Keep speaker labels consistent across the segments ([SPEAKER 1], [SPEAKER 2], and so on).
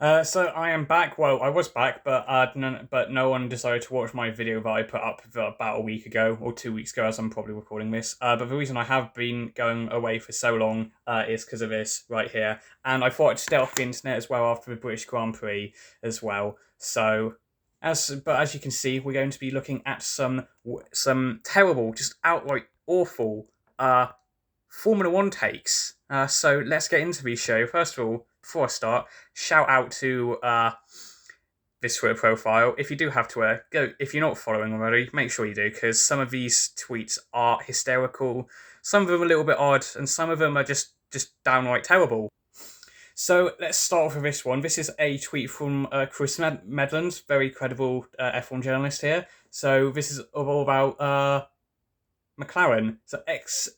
[SPEAKER 1] So I am back. Well, I was back, but no one decided to watch my video that I put up about a week ago or 2 weeks ago, as I'm probably recording this. But the reason I have been going away for so long is because of this right here, and I thought I'd stay off the internet as well after the British Grand Prix as well. As you can see, we're going to be looking at some terrible, just outright awful Formula One takes. So let's get into the show. First of all, before I start, shout out to this Twitter profile. If you do have Twitter, go. If you're not following already, make sure you do, because some of these tweets are hysterical. Some of them are a little bit odd, and some of them are just downright terrible. So let's start off with this one. This is a tweet from Chris Medland, very credible F1 journalist here. So this is all about McLaren. So ex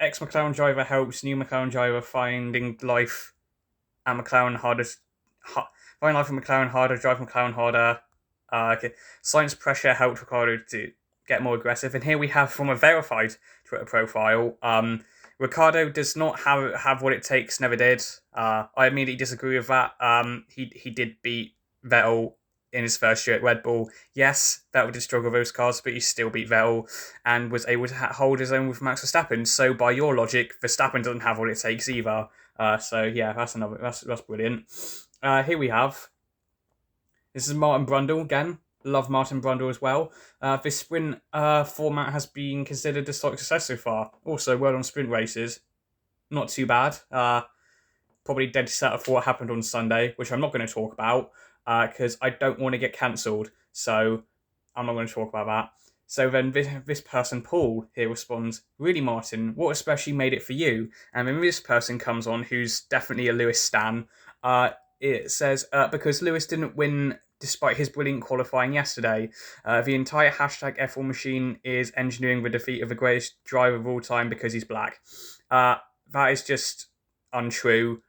[SPEAKER 1] McLaren driver helps new McLaren driver finding life at McLaren harder. Finding life at McLaren harder, drive McLaren harder. Okay. Science pressure helped Ricardo to get more aggressive. And here we have from a verified Twitter profile. Ricardo does not have what it takes. Never did. I immediately disagree with that. He did beat Vettel in his first year at Red Bull. Yes, Vettel did struggle with those cars, but he still beat Vettel and was able to hold his own with Max Verstappen. So by your logic, Verstappen doesn't have what it takes either. So yeah, that's brilliant. Here we have. This is Martin Brundle again. Love Martin Brundle as well. This sprint format has been considered a slight success so far. Also, well on sprint races. Not too bad. Probably dead set for what happened on Sunday, which I'm not going to talk about because I don't want to get cancelled. So I'm not going to talk about that. So then this person, Paul, here responds, really, Martin, what especially made it for you? And then this person comes on, who's definitely a Lewis stan. It says, because Lewis didn't win despite his brilliant qualifying yesterday. The entire hashtag F1 machine is engineering the defeat of the greatest driver of all time because he's black. That is just untrue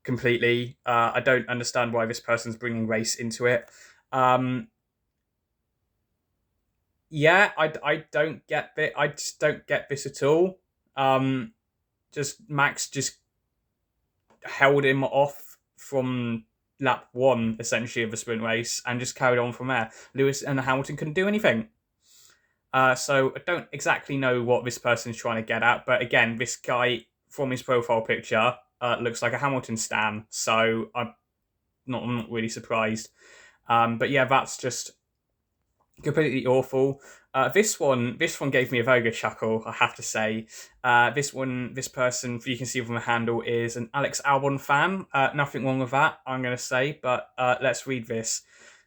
[SPEAKER 1] completely. I don't understand why this person's bringing race into it. Yeah, I don't get it. I just don't get this at all. Just Max just held him off from lap one, essentially, of the sprint race and just carried on from there. Lewis and Hamilton couldn't do anything. So I don't exactly know what this person's trying to get at, but again, this guy from his profile picture looks like a Hamilton stan, so I'm not really surprised. But yeah, that's just completely awful. This one gave me a very good chuckle, I have to say. This person, you can see from the handle, is an Alex Albon fan. Nothing wrong with that, I'm going to say, but let's read this.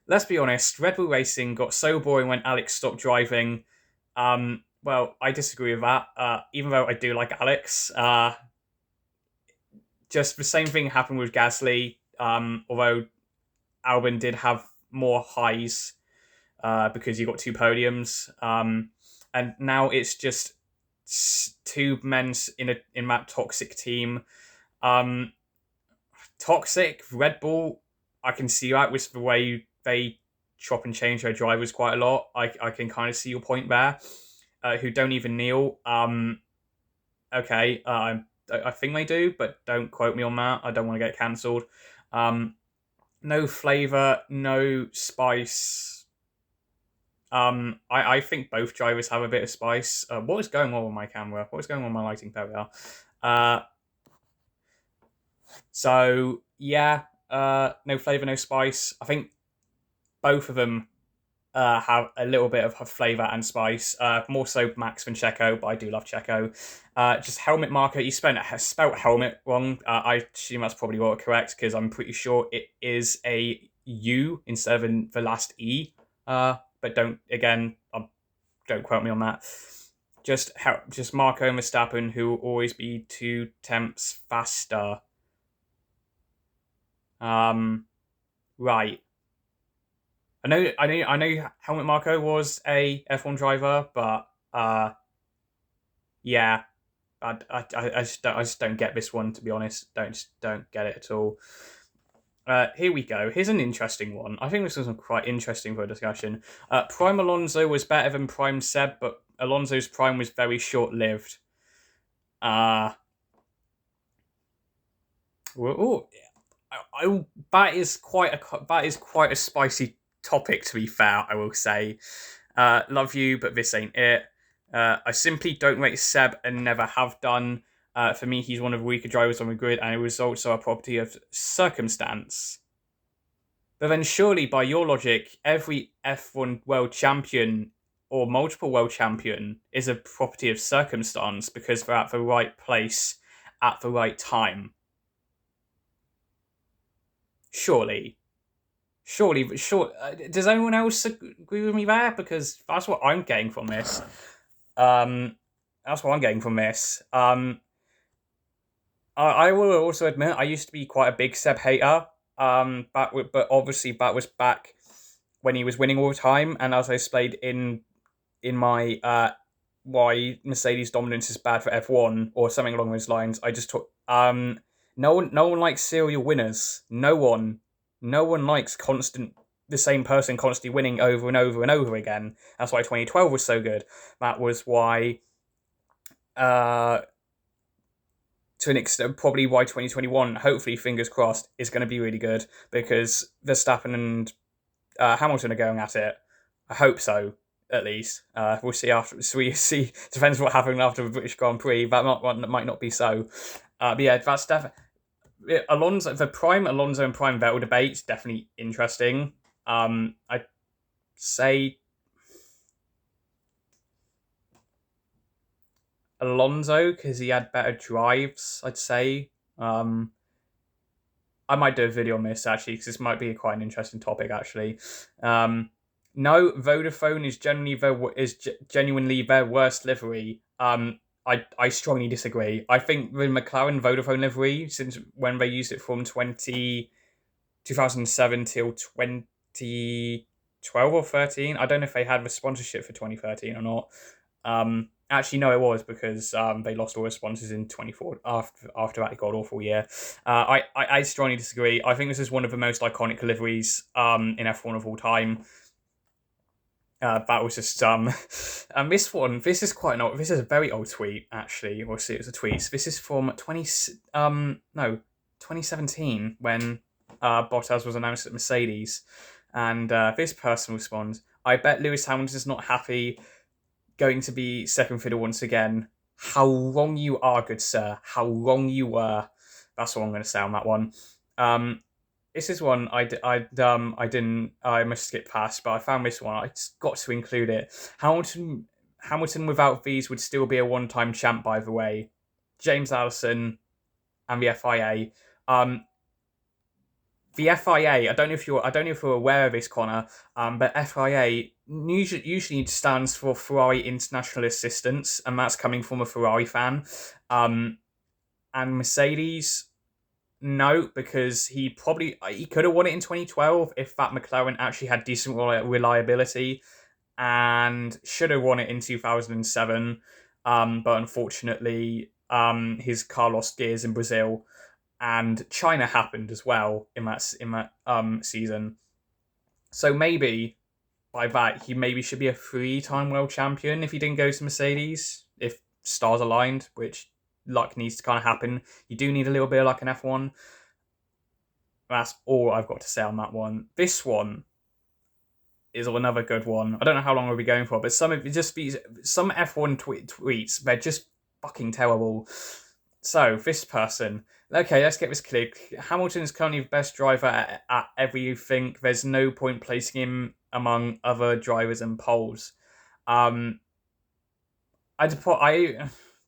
[SPEAKER 1] Let's be honest, Red Bull Racing got so boring when Alex stopped driving. Well, I disagree with that, even though I do like Alex. Just the same thing happened with Gasly, although Albon did have more highs because he got two podiums. And now it's just two men in that toxic team. Toxic Red Bull, I can see that with the way they chop and change their drivers quite a lot. I can kind of see your point there. Who don't even kneel. Okay, I think they do, but don't quote me on that. I don't want to get cancelled. No flavour, no spice. I think both drivers have a bit of spice. What is going on with my camera? What is going on with my lighting? There we are. So yeah, no flavor, no spice. I think both of them have a little bit of flavour and spice. More so Max than Checo, but I do love Checo. Just helmet marker. You spelt helmet wrong. I assume that's probably what correct because I'm pretty sure it is a U instead of the last E. But don't quote me on that. Just Marco Verstappen, who will always be 2 tenths faster. Right. I know. Helmut Marko was a F1 driver, but yeah, I just don't get this one, to be honest. Don't get it at all. Here we go. Here's an interesting one. I think this is quite interesting for a discussion. Prime Alonso was better than Prime Seb, but Alonso's prime was very short-lived. that is quite a spicy topic, to be fair. I will say, love you, but this ain't it. I simply don't rate Seb and never have done. For me, he's one of the weaker drivers on the grid, and it was also a property of circumstance. But then, surely, by your logic, every F1 world champion or multiple world champion is a property of circumstance because they're at the right place at the right time. Surely. Does anyone else agree with me there? Because that's what I'm getting from this. That's what I'm getting from this. I will also admit I used to be quite a big Seb hater. But obviously that was back when he was winning all the time, and as I explained in my why Mercedes dominance is bad for F1 or something along those lines. I just took no one likes serial winners. No one likes the same person constantly winning over and over and over again. That's why 2012 was so good. That was why to an extent, probably why 2021, hopefully, fingers crossed, is going to be really good because Verstappen and Hamilton are going at it. I hope so, at least. We'll see after. So we see. Depends what happens after the British Grand Prix. That might not be so. But yeah, that's definitely Alonso and prime Vettel debate is definitely interesting. I'd say Alonso because he had better drives. I'd say. I might do a video on this actually because this might be quite an interesting topic actually. No, Vodafone is genuinely their worst livery. I strongly disagree. I think the McLaren Vodafone livery, since when they used it from 2007 till 2012 or 13, I don't know if they had the sponsorship for 2013 or not. Actually, no, it was because they lost all their sponsors in 24 after that god awful year. I strongly disagree. I think this is one of the most iconic liveries in F1 of all time. That was just and this is a very old tweet actually, or see it was a tweet. So this is from 2017 when Bottas was announced at Mercedes, and this person responds, "I bet Lewis Hamilton is not happy going to be second fiddle once again. How wrong you are, good sir. How wrong you were." That's what I'm going to say on that one. This is one I must skip past, but I found this one. I just got to include it. Hamilton without these would still be a one-time champ, by the way. James Allison and the FIA. The FIA. I don't know if you're aware of this, Connor. But FIA usually stands for Ferrari International Assistance, and that's coming from a Ferrari fan. And Mercedes. No, because he could have won it in 2012 if that McLaren actually had decent reliability, and should have won it in 2007. But unfortunately, his car lost gears in Brazil, and China happened as well in that season. So maybe by that he maybe should be a 3-time world champion if he didn't go to Mercedes, if stars aligned, which luck needs to kind of happen. You do need a little bit of luck in F1. That's all I've got to say on that one. This one is another good one. I don't know how long we'll be going for, but some F1 tweets, they're just fucking terrible. So, this person, okay, let's get this clear. Hamilton is currently the best driver at everything. There's no point placing him among other drivers and poles.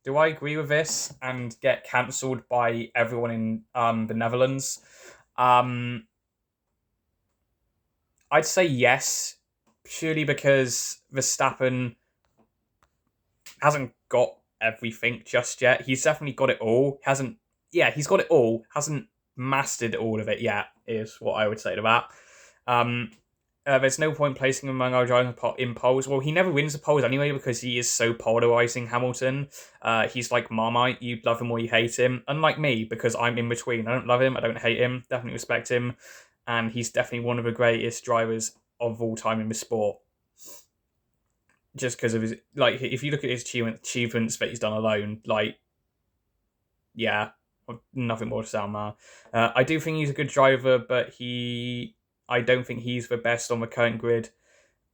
[SPEAKER 1] Do I agree with this and get cancelled by everyone in the Netherlands? I'd say yes, purely because Verstappen hasn't got everything just yet. He's definitely got it all. He's got it all. Hasn't mastered all of it yet, is what I would say to that. There's no point placing him among our drivers in polls. Well, he never wins the polls anyway because he is so polarising, Hamilton. He's like Marmite. You love him or you hate him. Unlike me, because I'm in between. I don't love him. I don't hate him. Definitely respect him. And he's definitely one of the greatest drivers of all time in the sport. Just because of his... Like, if you look at his achievements that he's done alone, like... Yeah. Nothing more to say on that. I do think he's a good driver, but I don't think he's the best on the current grid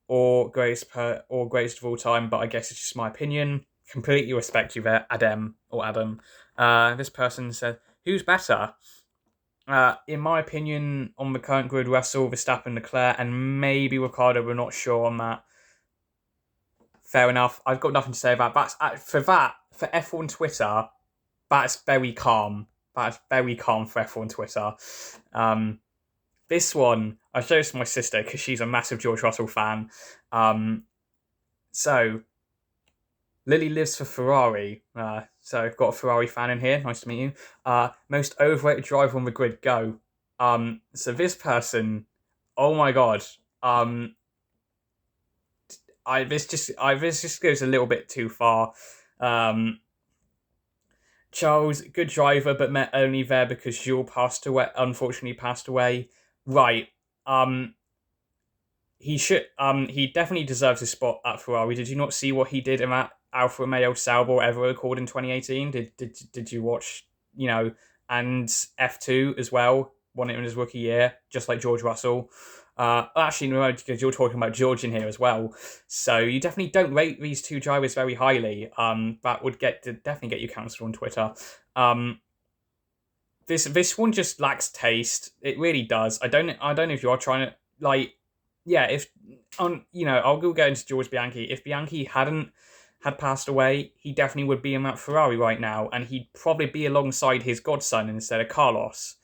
[SPEAKER 1] or greatest of all time. But I guess it's just my opinion. Completely respect you there, Adam. This person said, "Who's better?" In my opinion, on the current grid, Russell, Verstappen, Leclerc, and maybe Ricciardo. We're not sure on that. Fair enough. I've got nothing to say about that. For F1 Twitter, that's very calm. That's very calm for F1 Twitter. This one, I showed this to my sister because she's a massive George Russell fan. So, Lily lives for Ferrari. So I've got a Ferrari fan in here. Nice to meet you. Most overrated driver on the grid, go. So this person, oh my god. This just goes a little bit too far. Charles, good driver, but only there because Jules unfortunately passed away. Right. He definitely deserves a spot at Ferrari. Did you not see what he did in that Alfa Romeo Sauber ever record in 2018? Did you watch, and F2 as well, won it in his rookie year, just like George Russell. Actually, no, because you're talking about George in here as well. So you definitely don't rate these two drivers very highly. That would definitely get you cancelled on Twitter. This one just lacks taste. It really does. I don't know if you are trying to I'll go into George Bianchi. If Bianchi had passed away, he definitely would be in that Ferrari right now, and he'd probably be alongside his godson instead of Carlos.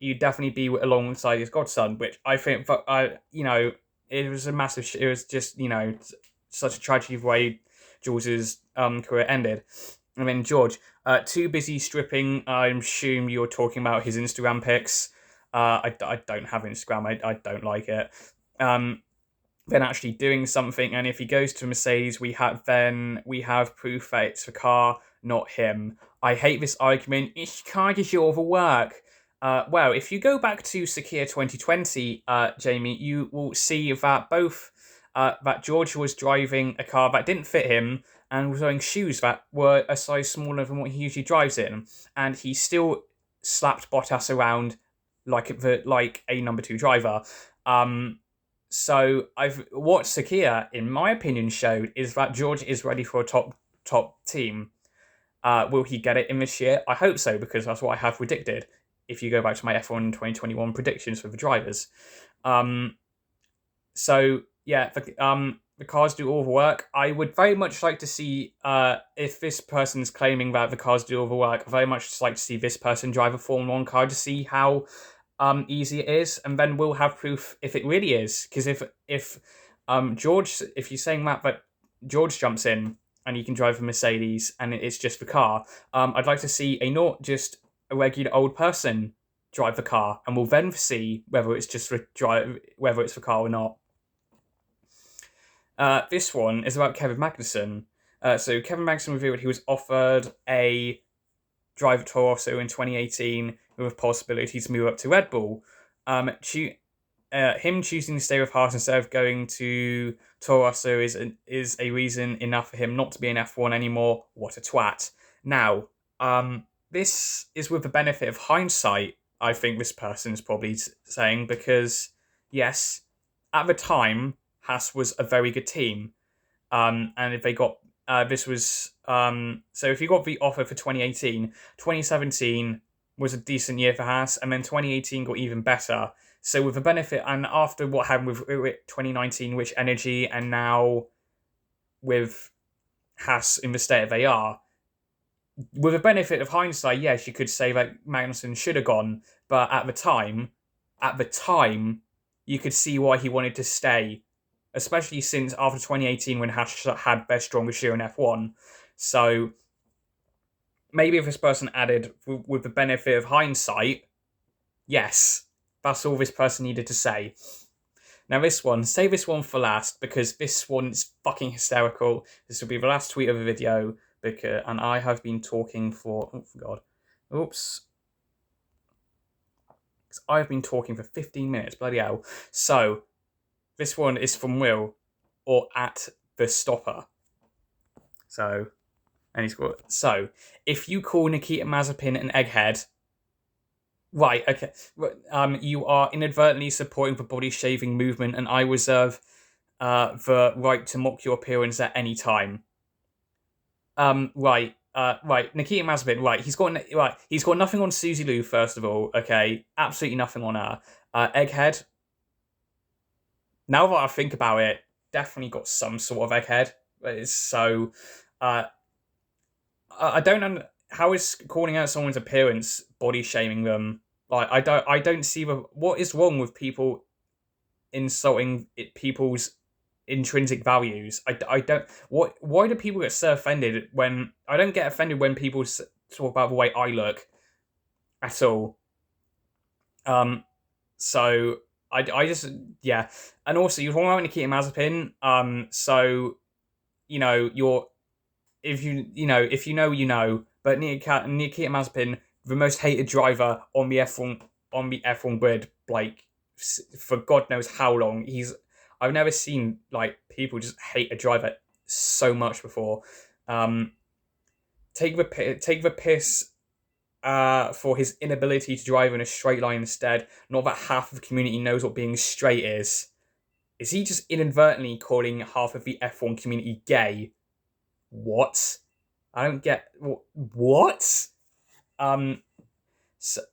[SPEAKER 1] You'd definitely be alongside his godson, which I think, it was a massive. It was just, such a tragedy the way George's career ended. And then George, too busy stripping. I assume you're talking about his Instagram pics. I don't have Instagram. I don't like it. Then actually doing something, and if he goes to Mercedes, we have proof that it's the car, not him. I hate this argument. It's car does your work. Well, if you go back to Sakir 2020, Jamie, you will see that that George was driving a car that didn't fit him and was wearing shoes that were a size smaller than what he usually drives in, and he still slapped Bottas around like a number 2 driver. So what Sakir, in my opinion, showed is that George is ready for a top team. Will he get it in this year? I hope so, because that's what I have predicted. If you go back to my F1 2021 predictions for the drivers. So yeah, the cars do all the work. I would very much like to see, if this person's claiming that the cars do all the work, I'd very much just like to see this person drive a Formula 1 car to see how easy it is, and then we'll have proof if it really is. Because if George, if you're saying that George jumps in and he can drive a Mercedes and it's just the car, I'd like to see not just a regular old person drive the car, and we'll then see whether it's whether it's the car or not. This one is about Kevin Magnussen. So Kevin Magnussen revealed he was offered a drive at Toro Rosso in 2018 with a possibility to move up to Red Bull. Him choosing to stay with Haas instead of going to Toro Rosso is a reason enough for him not to be in F1 anymore. What a twat. Now, this is with the benefit of hindsight, I think this person is probably saying, because, yes, at the time, Haas was a very good team. And if they got, so if you got the offer for 2018, 2017 was a decent year for Haas, and then 2018 got even better. So with the benefit, and after what happened with 2019, Rich Energy, and now with Haas in the state they are, with the benefit of hindsight, yes, you could say that Magnussen should have gone, but at the time, you could see why he wanted to stay, especially since after 2018 when Haas had their strongest year in F1. So maybe if this person added, with the benefit of hindsight, yes, that's all this person needed to say. Now save this one for last, because this one is fucking hysterical. This will be the last tweet of the video. And I have been talking for... Oh, God. Oops. I've been talking for 15 minutes. Bloody hell. So, this one is from Will, or at the Stopper. So, And he's got, so, if you call Nikita Mazepin an egghead, right, okay, you are inadvertently supporting the body shaving movement, and I reserve the right to mock your appearance at any time. Right, Nikita Mazepin, right, he's got nothing on Susie Liu, first of all, okay, absolutely nothing on her. Egghead, now that I think about it, definitely got some sort of egghead. So, I don't how is calling out someone's appearance body shaming them. Like, I don't see what is wrong with people insulting people's intrinsic values. I don't, why do people get so offended when I don't get offended when people talk about the way I look at all. So I just, yeah. And also, you're talking about Nikita Mazepin. So, you know, if you know, but Nikita Mazepin, the most hated driver on the F1 grid, like, for God knows how long. I've never seen, like, people just hate a driver so much before. Take the piss for his inability to drive in a straight line instead. Not that half of the community knows what being straight is. Is he just inadvertently calling half of the F1 community gay? What? I don't get what. So,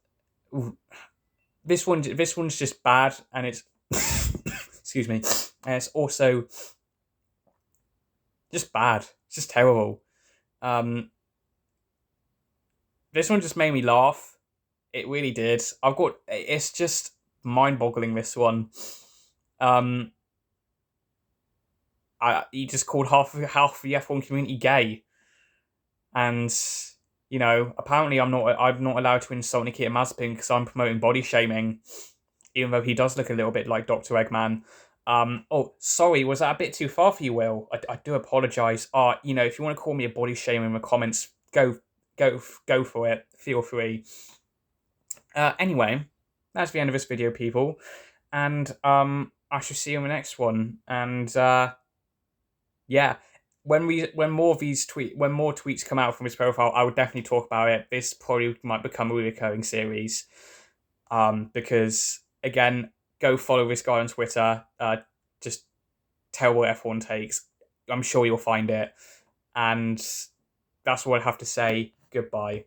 [SPEAKER 1] this one's just bad, and it's excuse me, and it's also just bad. It's just terrible. This one just made me laugh. It really did. It's just mind-boggling, this one. He just called half the F1 community gay, and apparently I'm not allowed to insult Nikita Mazepin because I'm promoting body shaming, even though he does look a little bit like Dr. Eggman. Oh, sorry, was that a bit too far for you, Will? I do apologise. If you want to call me a body shamer in the comments, go for it. Feel free. Anyway, that's the end of this video, people, and I shall see you in the next one. And yeah, when more tweets come out from his profile, I would definitely talk about it. This probably might become a recurring series. Because again, go follow this guy on Twitter. Just tell what F1 takes. I'm sure you'll find it. And that's what I have to say. Goodbye.